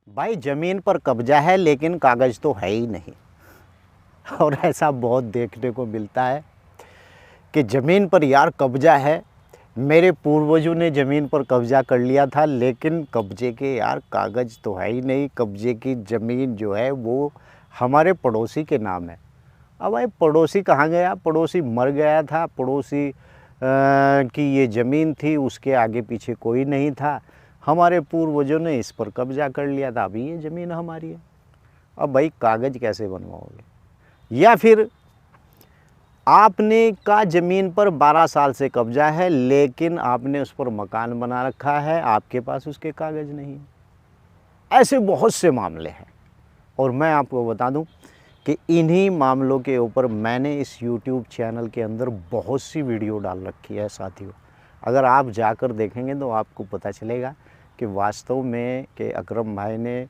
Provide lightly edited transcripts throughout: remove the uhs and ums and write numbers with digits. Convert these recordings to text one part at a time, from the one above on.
भाई ज़मीन पर कब्जा है लेकिन कागज़ तो है ही नहीं। और ऐसा बहुत देखने को मिलता है कि ज़मीन पर यार कब्जा है, मेरे पूर्वजों ने ज़मीन पर कब्जा कर लिया था लेकिन कब्जे के यार कागज़ तो है ही नहीं। कब्जे की ज़मीन जो है वो हमारे पड़ोसी के नाम है। अब भाई पड़ोसी कहाँ गया? पड़ोसी मर गया था। पड़ोसी की ये ज़मीन थी, उसके आगे पीछे कोई नहीं था। हमारे पूर्वजों ने इस पर कब्जा कर लिया था, अभी ये ज़मीन हमारी है। अब भाई कागज़ कैसे बनवाओगे? या फिर आपने का ज़मीन पर 12 साल से कब्जा है लेकिन आपने उस पर मकान बना रखा है, आपके पास उसके कागज़ नहीं है। ऐसे बहुत से मामले हैं और मैं आपको बता दूं कि इन्हीं मामलों के ऊपर मैंने इस YouTube चैनल के अंदर बहुत सी वीडियो डाल रखी है साथियों। अगर आप जाकर देखेंगे तो आपको पता चलेगा कि वास्तव में कि अकरम भाई ने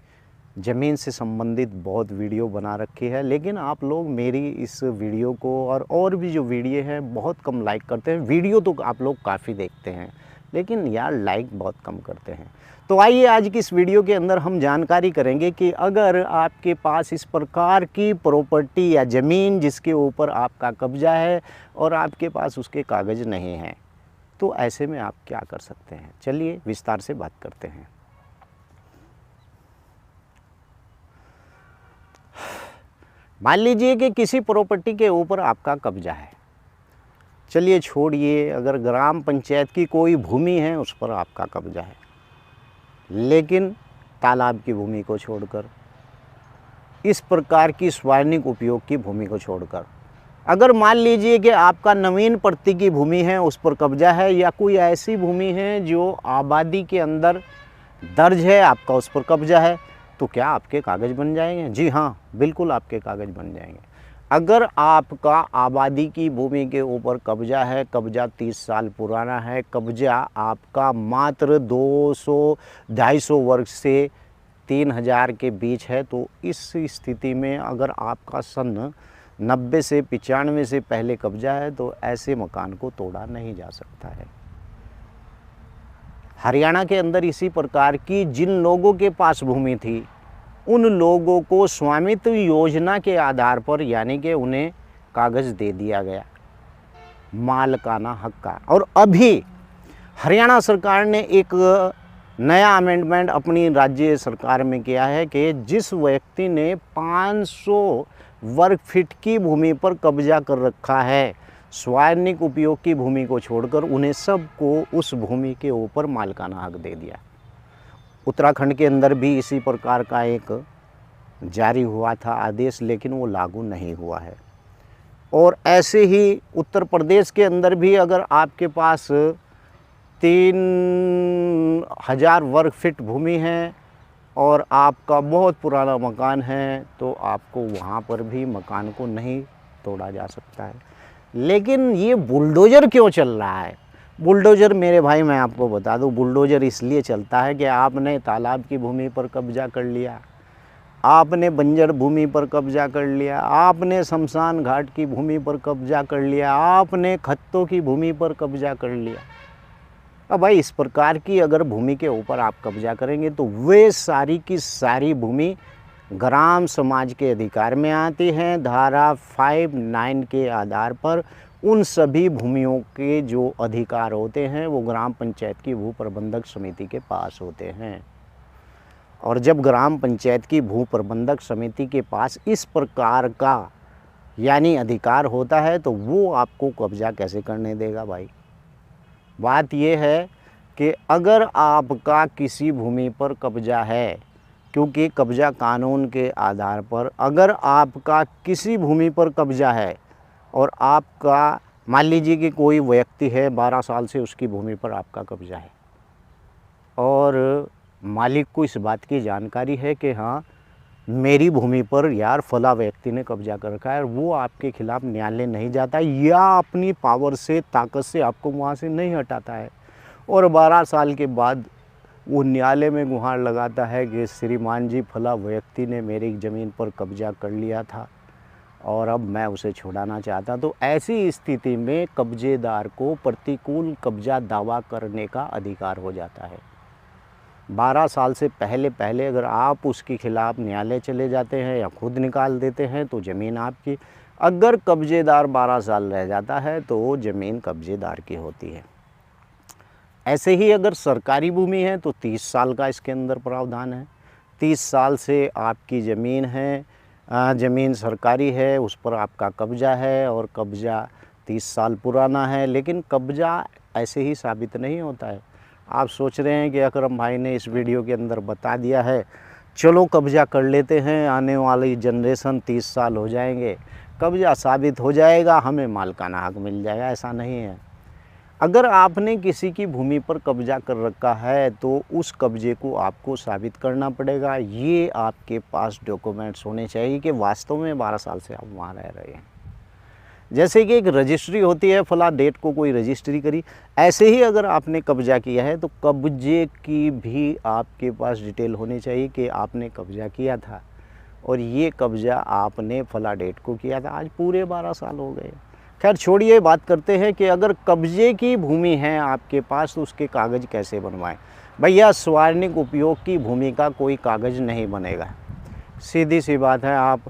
ज़मीन से संबंधित बहुत वीडियो बना रखी है, लेकिन आप लोग मेरी इस वीडियो को और भी जो वीडियो हैं बहुत कम लाइक करते हैं। वीडियो तो आप लोग काफ़ी देखते हैं लेकिन यार लाइक बहुत कम करते हैं। तो आइए आज की इस वीडियो के अंदर हम जानकारी करेंगे कि अगर आपके पास इस प्रकार की प्रॉपर्टी या ज़मीन जिसके ऊपर आपका कब्जा है और आपके पास उसके कागज़ नहीं हैं, तो ऐसे में आप क्या कर सकते हैं। चलिए विस्तार से बात करते हैं। मान लीजिए कि किसी प्रॉपर्टी के ऊपर आपका कब्जा है, चलिए छोड़िए, अगर ग्राम पंचायत की कोई भूमि है उस पर आपका कब्जा है, लेकिन तालाब की भूमि को छोड़कर, इस प्रकार की सार्वजनिक उपयोग की भूमि को छोड़कर, अगर मान लीजिए कि आपका नवीन प्रति की भूमि है उस पर कब्जा है, या कोई ऐसी भूमि है जो आबादी के अंदर दर्ज है आपका उस पर कब्जा है, तो क्या आपके कागज़ बन जाएंगे? जी हाँ, बिल्कुल आपके कागज़ बन जाएंगे। अगर आपका आबादी की भूमि के ऊपर कब्जा है, कब्जा 30 साल पुराना है, कब्जा आपका मात्र 200-250 वर्ग से 3000 के बीच है, तो इस स्थिति में अगर आपका सन 90 से 95 से पहले कब्जा है तो ऐसे मकान को तोड़ा नहीं जा सकता है। हरियाणा के अंदर इसी प्रकार की जिन लोगों के पास भूमि थी उन लोगों को स्वामित्व योजना के आधार पर, यानी कि उन्हें कागज़ दे दिया गया मालिकाना हक का। और अभी हरियाणा सरकार ने एक नया अमेंडमेंट अपनी राज्य सरकार में किया है कि जिस व्यक्ति ने 500 वर्ग फीट की भूमि पर कब्जा कर रखा है सार्वजनिक उपयोग की भूमि को छोड़कर, उन्हें सबको उस भूमि के ऊपर मालिकाना हक दे दिया। उत्तराखंड के अंदर भी इसी प्रकार का एक जारी हुआ था आदेश, लेकिन वो लागू नहीं हुआ है। और ऐसे ही उत्तर प्रदेश के अंदर भी अगर आपके पास 3000 वर्ग फीट भूमि है और आपका बहुत पुराना मकान है तो आपको वहाँ पर भी मकान को नहीं तोड़ा जा सकता है। लेकिन ये बुलडोज़र क्यों चल रहा है? बुलडोज़र मेरे भाई मैं आपको बता दूं, बुलडोज़र इसलिए चलता है कि आपने तालाब की भूमि पर कब्जा कर लिया, आपने बंजर भूमि पर कब्जा कर लिया, आपने शमशान घाट की भूमि पर कब्जा कर लिया, आपने खत्तों की भूमि पर कब्जा कर लिया। अब भाई इस प्रकार की अगर भूमि के ऊपर आप कब्जा करेंगे तो वे सारी की सारी भूमि ग्राम समाज के अधिकार में आती हैं। धारा 59 के आधार पर उन सभी भूमियों के जो अधिकार होते हैं वो ग्राम पंचायत की भू प्रबंधक समिति के पास होते हैं। और जब ग्राम पंचायत की भू प्रबंधक समिति के पास इस प्रकार का यानी अधिकार होता है तो वो आपको कब्जा कैसे करने देगा भाई? बात यह है कि अगर आपका किसी भूमि पर कब्जा है, क्योंकि कब्जा कानून के आधार पर अगर आपका किसी भूमि पर कब्जा है और आपका मान लीजिए कि कोई व्यक्ति है 12 साल से उसकी भूमि पर आपका कब्जा है और मालिक को इस बात की जानकारी है कि हाँ मेरी भूमि पर यार फला व्यक्ति ने कब्जा कर रखा है, वो आपके खिलाफ़ न्यायालय नहीं जाता या अपनी पावर से ताकत से आपको वहाँ से नहीं हटाता है, और 12 साल के बाद वो न्यायालय में गुहार लगाता है कि श्रीमान जी फला व्यक्ति ने मेरी ज़मीन पर कब्जा कर लिया था और अब मैं उसे छुड़ाना चाहता। तो ऐसी स्थिति में कब्जेदार को प्रतिकूल कब्जा दावा करने का अधिकार हो जाता है। 12 साल से पहले अगर आप उसके खिलाफ़ न्यायालय चले जाते हैं या खुद निकाल देते हैं तो ज़मीन आपकी। अगर कब्जेदार 12 साल रह जाता है तो वो ज़मीन कब्जेदार की होती है। ऐसे ही अगर सरकारी भूमि है तो 30 साल का इसके अंदर प्रावधान है। 30 साल से आपकी ज़मीन है, ज़मीन सरकारी है, उस पर आपका कब्ज़ा है और कब्ज़ा 30 साल पुराना है। लेकिन कब्ज़ा ऐसे ही साबित नहीं होता है। आप सोच रहे हैं कि अकरम भाई ने इस वीडियो के अंदर बता दिया है, चलो कब्ज़ा कर लेते हैं, आने वाली जनरेशन 30 साल हो जाएंगे, कब्ज़ा साबित हो जाएगा, हमें मालिकाना हक मिल जाएगा। ऐसा नहीं है। अगर आपने किसी की भूमि पर कब्ज़ा कर रखा है तो उस कब्ज़े को आपको साबित करना पड़ेगा। ये आपके पास डॉक्यूमेंट्स होने चाहिए कि वास्तव में 12 साल से आप वहाँ रह रहे हैं। जैसे कि एक रजिस्ट्री होती है, फला डेट को कोई रजिस्ट्री करी, ऐसे ही अगर आपने कब्ज़ा किया है तो कब्ज़े की भी आपके पास डिटेल होनी चाहिए कि आपने कब्ज़ा किया था और ये कब्ज़ा आपने फला डेट को किया था। आज पूरे 12 साल हो गए। खैर छोड़िए, बात करते हैं कि अगर कब्ज़े की भूमि है आपके पास तो उसके कागज़ कैसे बनवाएं। भैया, सार्वजनिक उपयोग की भूमि का कोई कागज़ नहीं बनेगा। सीधी सी बात है। आप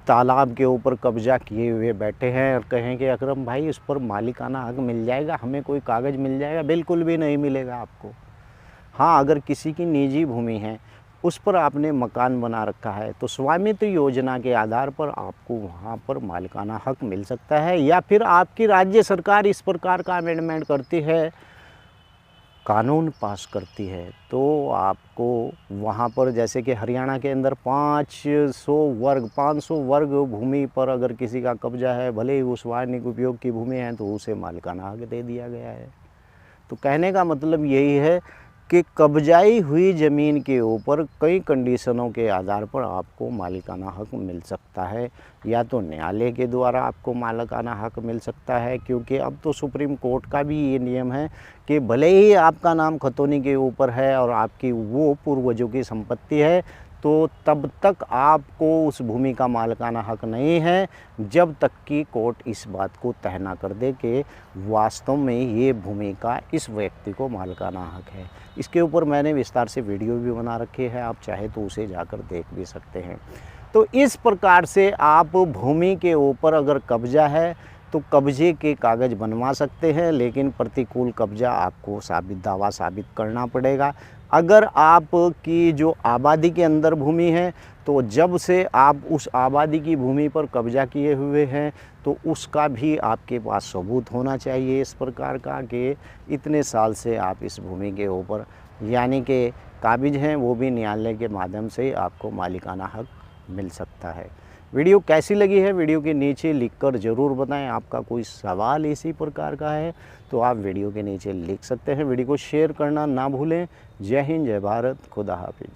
तालाब के ऊपर कब्ज़ा किए हुए बैठे हैं और कहें कि अकरम भाई इस पर मालिकाना हक मिल जाएगा, हमें कोई कागज़ मिल जाएगा, बिल्कुल भी नहीं मिलेगा आपको। हाँ, अगर किसी की निजी भूमि है, उस पर आपने मकान बना रखा है तो स्वामित्व योजना के आधार पर आपको वहाँ पर मालिकाना हक मिल सकता है, या फिर आपकी राज्य सरकार इस प्रकार का अमेंडमेंट करती है, कानून पास करती है, तो आपको वहाँ पर, जैसे कि हरियाणा के अंदर 500 वर्ग भूमि पर अगर किसी का कब्ज़ा है, भले ही वो सार्वजनिक उपयोग की भूमि है, तो उसे मालिकाना हक दे दिया गया है। तो कहने का मतलब यही है कि कब्जाई हुई ज़मीन के ऊपर कई कंडीशनों के आधार पर आपको मालिकाना हक मिल सकता है, या तो न्यायालय के द्वारा आपको मालिकाना हक मिल सकता है, क्योंकि अब तो सुप्रीम कोर्ट का भी ये नियम है कि भले ही आपका नाम खतौनी के ऊपर है और आपकी वो पूर्वजों की संपत्ति है, तो तब तक आपको उस भूमि का मालिकाना हक नहीं है जब तक कि कोर्ट इस बात को तय ना कर दे कि वास्तव में ये भूमि का इस व्यक्ति को मालिकाना हक है। इसके ऊपर मैंने विस्तार से वीडियो भी बना रखी है, आप चाहे तो उसे जाकर देख भी सकते हैं। तो इस प्रकार से आप भूमि के ऊपर अगर कब्ज़ा है तो कब्ज़े के कागज़ बनवा सकते हैं, लेकिन प्रतिकूल कब्ज़ा आपको दावा साबित करना पड़ेगा। अगर आपकी जो आबादी के अंदर भूमि है तो जब से आप उस आबादी की भूमि पर कब्ज़ा किए हुए हैं तो उसका भी आपके पास सबूत होना चाहिए इस प्रकार का कि इतने साल से आप इस भूमि के ऊपर, यानी कि काबिज हैं, वो भी न्यायालय के माध्यम से आपको मालिकाना हक मिल सकता है। वीडियो कैसी लगी है वीडियो के नीचे लिखकर ज़रूर बताएं। आपका कोई सवाल इसी प्रकार का है तो आप वीडियो के नीचे लिख सकते हैं। वीडियो को शेयर करना ना भूलें। जय हिंद, जय भारत, खुदा हाफिज।